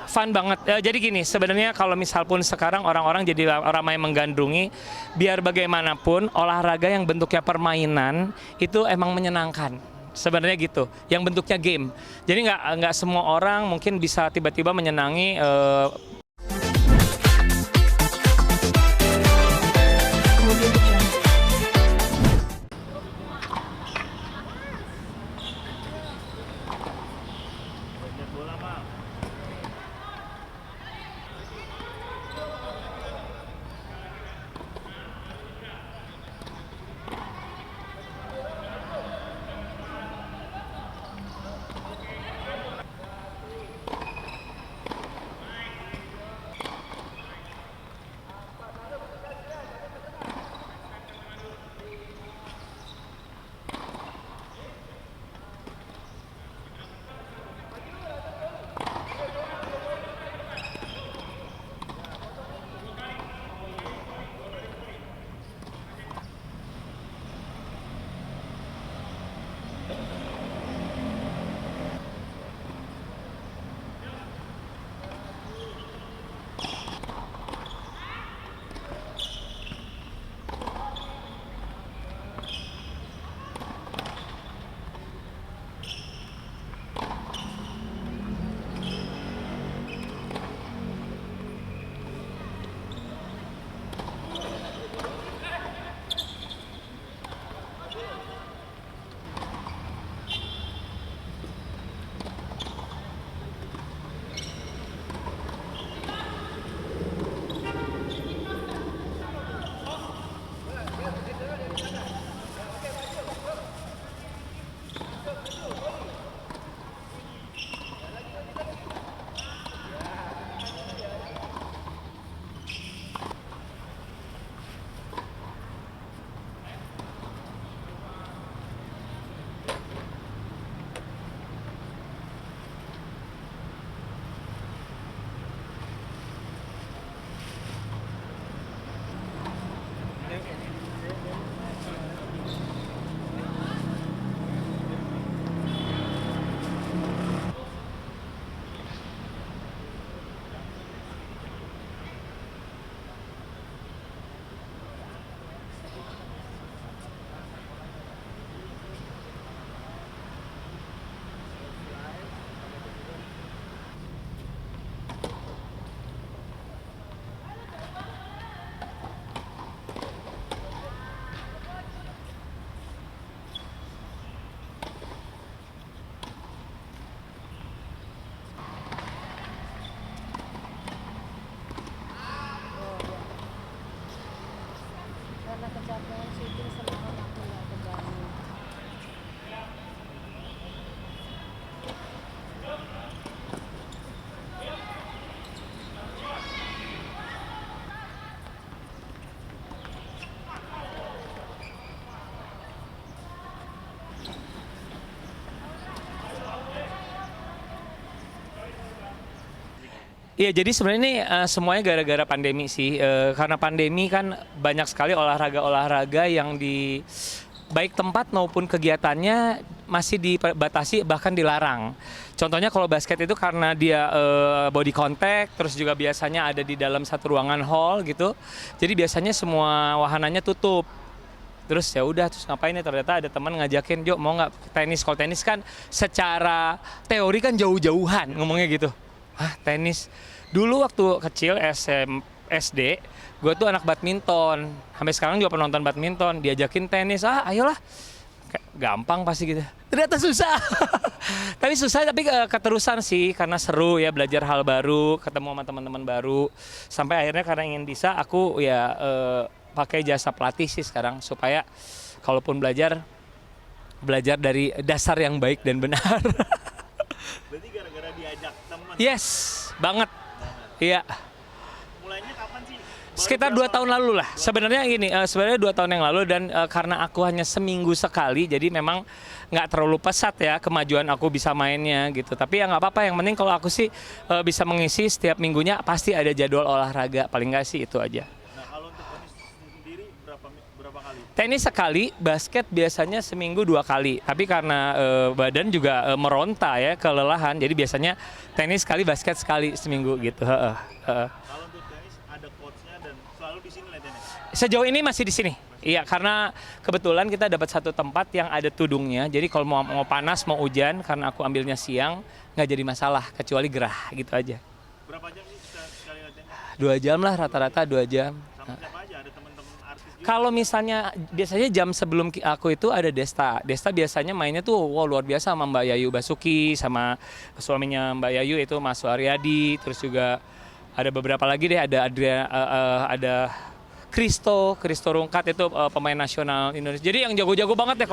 fun banget. Jadi gini, sebenarnya kalau misal pun sekarang orang-orang jadi ramai menggandrungi, biar bagaimanapun olahraga yang bentuknya permainan itu emang menyenangkan. Sebenarnya gitu, yang bentuknya game. Jadi nggak semua orang mungkin bisa tiba-tiba menyenangi karena kecapean syuting semalam aku nggak kebangun. Iya, jadi sebenarnya ini semuanya gara-gara pandemi sih. Karena pandemi kan banyak sekali olahraga-olahraga yang di baik tempat maupun kegiatannya masih dibatasi bahkan dilarang. Contohnya kalau basket itu karena dia body contact, terus juga biasanya ada di dalam satu ruangan hall gitu. Jadi biasanya semua wahananya tutup. Terus ya udah, terus ngapain ya, ternyata ada teman ngajakin, "Jo, mau nggak tenis?" Kalau tenis kan secara teori kan jauh-jauhan ngomongnya gitu. Ah, tenis. Dulu waktu kecil SD, gue tuh anak badminton. Sampai sekarang juga penonton badminton. Diajakin tenis, ayolah. Kayak gampang pasti gitu. Ternyata susah. Tapi susah, tapi keterusan sih. Karena seru ya, belajar hal baru, ketemu sama teman-teman baru. Sampai akhirnya karena ingin bisa, aku ya pakai jasa pelatih sih sekarang. Supaya kalaupun belajar dari dasar yang baik dan benar. Berarti gara-gara diajak teman. Yes, banget. Iya. Mulainya kapan sih? Sekitar 2 tahun lalu lah. Sebenarnya gini, sebenarnya 2 tahun yang lalu, dan karena aku hanya seminggu sekali, jadi memang nggak terlalu pesat ya kemajuan aku bisa mainnya gitu. Tapi ya nggak apa-apa, yang penting kalau aku sih bisa mengisi setiap minggunya pasti ada jadwal olahraga, paling nggak sih itu aja. Nah, kalau untuk tenis sendiri berapa kali? Tenis sekali, basket biasanya seminggu 2 kali. Tapi karena badan juga meronta ya, kelelahan. Jadi biasanya tenis sekali, basket sekali seminggu gitu. Kalau untuk tenis ada coachnya dan selalu di sini latihannya. Sejauh ini masih di sini. Iya, karena kebetulan kita dapat satu tempat yang ada tudungnya. Jadi kalau mau panas, mau hujan, karena aku ambilnya siang, nggak jadi masalah, kecuali gerah gitu aja. Berapa jam sih sekali latihannya? 2 jam lah rata-rata 2 jam. Sama siapa aja? Ada teman-teman artis juga? Kalau misalnya biasanya jam sebelum aku itu ada Desta. Desta biasanya mainnya tuh wow, luar biasa sama Mbak Yayu Basuki, sama suaminya Mbak Yayu itu Mas Suaryadi, terus juga ada beberapa lagi deh, ada ada Kristo Rungkat itu pemain nasional Indonesia. Jadi yang jago-jago banget ya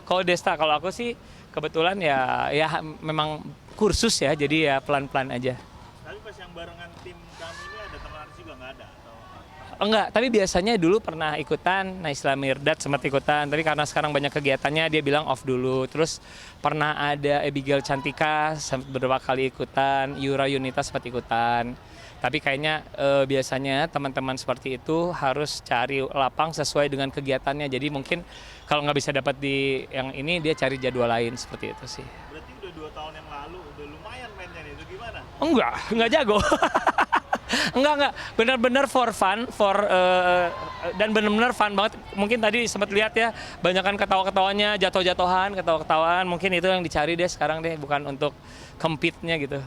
kalau Desta. Kalau aku sih kebetulan ya memang kursus ya, jadi ya pelan-pelan aja. Tapi pas yang barengan tim kami ini ada teman artis juga nggak ada? Atau Enggak, tapi biasanya dulu pernah ikutan, Naisla Mirdad sempat ikutan, tapi karena sekarang banyak kegiatannya dia bilang off dulu. Terus pernah ada Abigail Cantika sempat beberapa kali ikutan, Yura Yunita sempat ikutan. Tapi kayaknya biasanya teman-teman seperti itu harus cari lapang sesuai dengan kegiatannya. Jadi mungkin kalau nggak bisa dapat di yang ini, dia cari jadwal lain seperti itu sih. berarti udah 2 tahun yang lalu udah lumayan mainnya nih. Itu gimana? Enggak jago. Enggak. Benar-benar for fun, dan benar-benar fun banget. Mungkin tadi sempat lihat ya, banyakan ketawa-ketawanya, ketawa-ketawaan. Mungkin itu yang dicari deh sekarang deh, bukan untuk compete-nya gitu.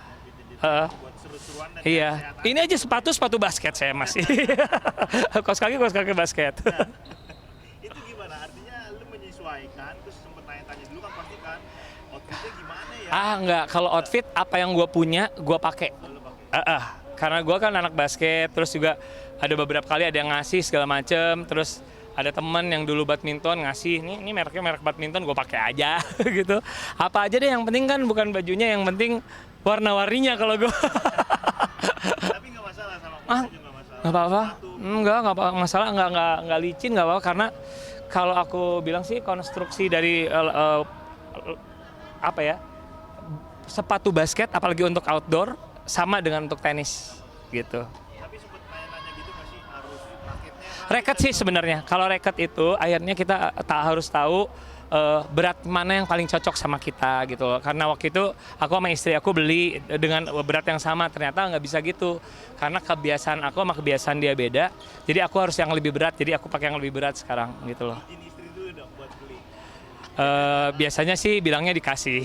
Buat seru-seruan dan Iya. kesehatan. Ini aja sepatu basket saya masih. Kaos kaki basket. Itu gimana? Artinya lu menyesuaikan, terus sempet tanya-tanya dulu kan pasti kan outfitnya gimana ya? Enggak. Kalau outfit apa yang gue punya, gue pakai. Lu pakai. Karena gue kan anak basket, terus juga ada beberapa kali ada yang ngasih segala macem, terus ada temen yang dulu badminton ngasih, ini merek badminton gue pakai aja gitu. Apa aja deh, yang penting kan bukan bajunya, yang penting warna-warninya kalau gue. Tapi nggak masalah sama coach juga nggak masalah. Nggak apa-apa, Sepatu. nggak masalah, nggak licin, nggak apa-apa, karena kalau aku bilang sih konstruksi dari apa ya, sepatu basket apalagi untuk outdoor sama dengan untuk tenis gitu. Tapi sempet nanya-nanya gitu nggak sih harus raketnya? Racket sih sebenarnya. Kalau racket itu akhirnya kita tak harus tahu berat mana yang paling cocok sama kita gitu loh. Karena waktu itu aku sama istri aku beli dengan berat yang sama, ternyata nggak bisa gitu. Karena kebiasaan aku sama kebiasaan dia beda. Jadi aku harus yang lebih berat. Jadi aku pakai yang lebih berat sekarang gitu loh. Izin istri dulu dong buat beli. Biasanya sih bilangnya dikasih.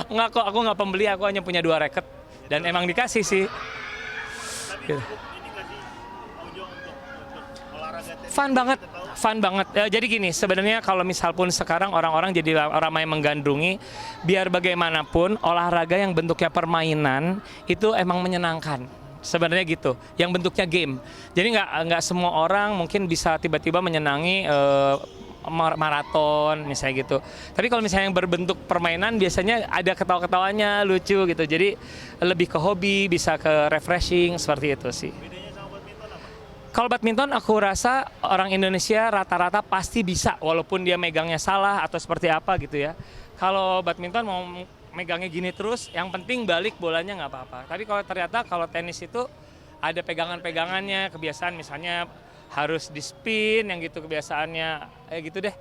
Enggak kok, aku nggak pembeli, aku hanya punya 2 racket dan emang dikasih sih. Tapi cukup ini nggak sih Ojo untuk olahraga tenis? Fun banget. Jadi gini, sebenarnya kalau misal pun sekarang orang-orang jadi ramai menggandrungi, biar bagaimanapun olahraga yang bentuknya permainan itu emang menyenangkan. Sebenarnya gitu, yang bentuknya game. Jadi nggak semua orang mungkin bisa tiba-tiba menyenangi maraton misalnya gitu. Tapi kalau misalnya yang berbentuk permainan biasanya ada ketawa-ketawanya, lucu gitu. Jadi lebih ke hobi, bisa ke refreshing seperti itu sih. Bedanya sama badminton apa? Kalau badminton aku rasa orang Indonesia rata-rata pasti bisa walaupun dia megangnya salah atau seperti apa gitu ya. Kalau badminton mau megangnya gini terus, yang penting balik bolanya nggak apa-apa. Tapi kalau tenis itu ada pegangan-pegangannya, kebiasaan misalnya harus di spin yang gitu kebiasaannya, gitu deh.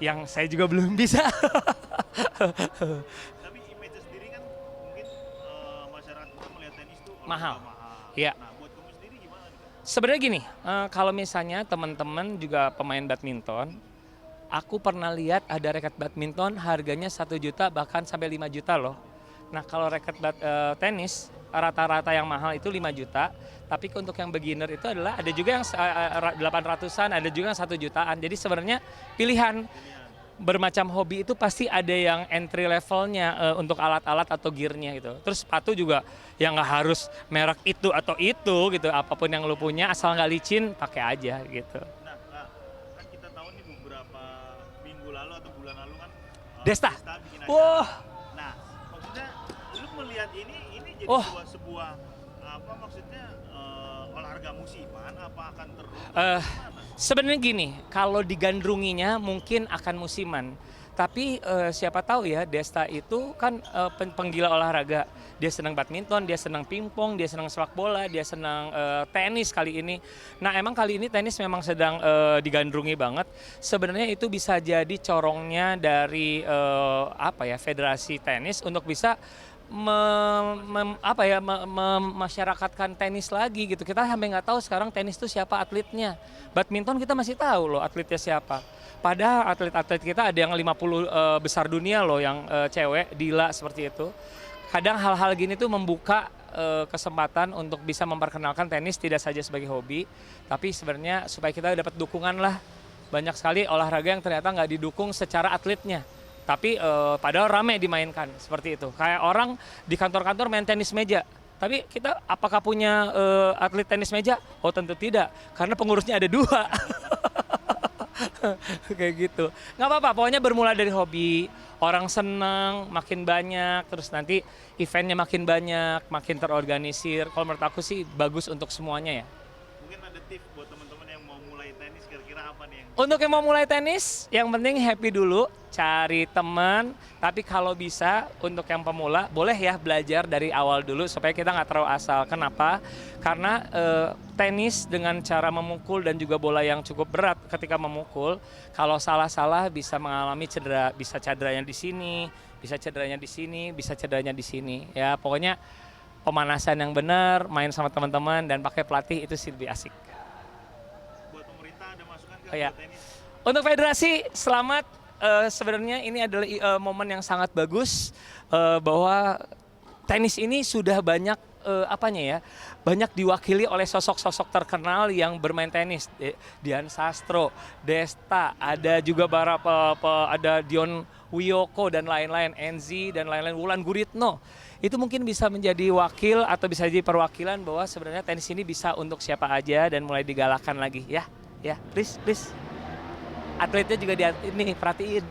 Yang saya juga belum bisa. Tapi image sendiri kan mungkin masyarakat kita melihat tenis tuh Mahal. mahal. Iya. Nah buat kamu sendiri gimana nih? Sebenarnya gini, kalau misalnya teman-teman juga pemain badminton, aku pernah lihat ada raket badminton harganya 1 juta bahkan sampai 5 juta loh. Nah kalau raket tenis rata-rata yang mahal itu 5 juta, tapi untuk yang beginner itu adalah ada juga yang 800-an, ada juga yang 1 jutaan. Jadi sebenarnya pilihan. Bermacam hobi itu pasti ada yang entry levelnya untuk alat-alat atau gearnya gitu. Terus sepatu juga yang nggak harus merek itu atau itu gitu, apapun yang lu punya asal nggak licin pakai aja gitu. Nah, kan kita tahu nih beberapa minggu lalu atau bulan lalu kan Desta. bikin acara. Wah. Nah, maksudnya lu melihat ini jadi Oh. sebuah apa maksudnya olahraga musiman apa akan terus? Eh, Gimana? Sebenarnya gini, kalau digandrunginya mungkin akan musiman. Tapi siapa tahu ya, Desta itu kan penggila olahraga. Dia senang badminton, dia senang pingpong, dia senang sepak bola, dia senang tenis kali ini. Nah, emang kali ini tenis memang sedang digandrungi banget. Sebenarnya itu bisa jadi corongnya dari apa ya, federasi tenis untuk bisa masyarakatkan tenis lagi gitu. Kita sampai nggak tahu sekarang tenis itu siapa atletnya. Badminton kita masih tahu loh atletnya siapa. Padahal atlet-atlet kita ada yang 50 besar dunia loh yang cewek, Dila seperti itu. Kadang hal-hal gini tuh membuka kesempatan untuk bisa memperkenalkan tenis tidak saja sebagai hobi, tapi sebenarnya supaya kita dapat dukungan lah. Banyak sekali olahraga yang ternyata nggak didukung secara atletnya. Tapi padahal rame dimainkan seperti itu. Kayak orang di kantor-kantor main tenis meja. Tapi kita apakah punya atlet tenis meja? Oh tentu tidak, karena pengurusnya ada 2. Kayak gitu. Nggak apa-apa, pokoknya bermula dari hobi. Orang seneng, makin banyak, terus nanti eventnya makin banyak, makin terorganisir. Kalau menurut aku sih bagus untuk semuanya ya. Mungkin ada tips buat teman-teman yang mau mulai tenis, kira-kira apa nih yang Untuk yang mau mulai tenis, yang penting happy dulu, cari teman. Tapi kalau bisa, untuk yang pemula, boleh ya belajar dari awal dulu supaya kita nggak terlalu asal. Kenapa? Karena tenis dengan cara memukul dan juga bola yang cukup berat ketika memukul, kalau salah-salah bisa mengalami cedera. Bisa cederanya di sini, bisa cederanya di sini, bisa cederanya di sini. Ya pokoknya pemanasan yang benar, main sama teman-teman dan pakai pelatih itu sih lebih asik. buat pemerintah ada masukan ke Iya. buat tenis? Untuk federasi, selamat. Sebenarnya ini adalah momen yang sangat bagus bahwa tenis ini sudah banyak banyak diwakili oleh sosok-sosok terkenal yang bermain tenis. Dian Sastro, Desta, ada juga ada Dion Wiyoko dan lain-lain, Enzi dan lain-lain, Wulan Guritno. Itu mungkin bisa menjadi wakil atau bisa jadi perwakilan bahwa sebenarnya tenis ini bisa untuk siapa aja dan mulai digalakan lagi ya. Ya, please. Atletnya juga ini perhatiin.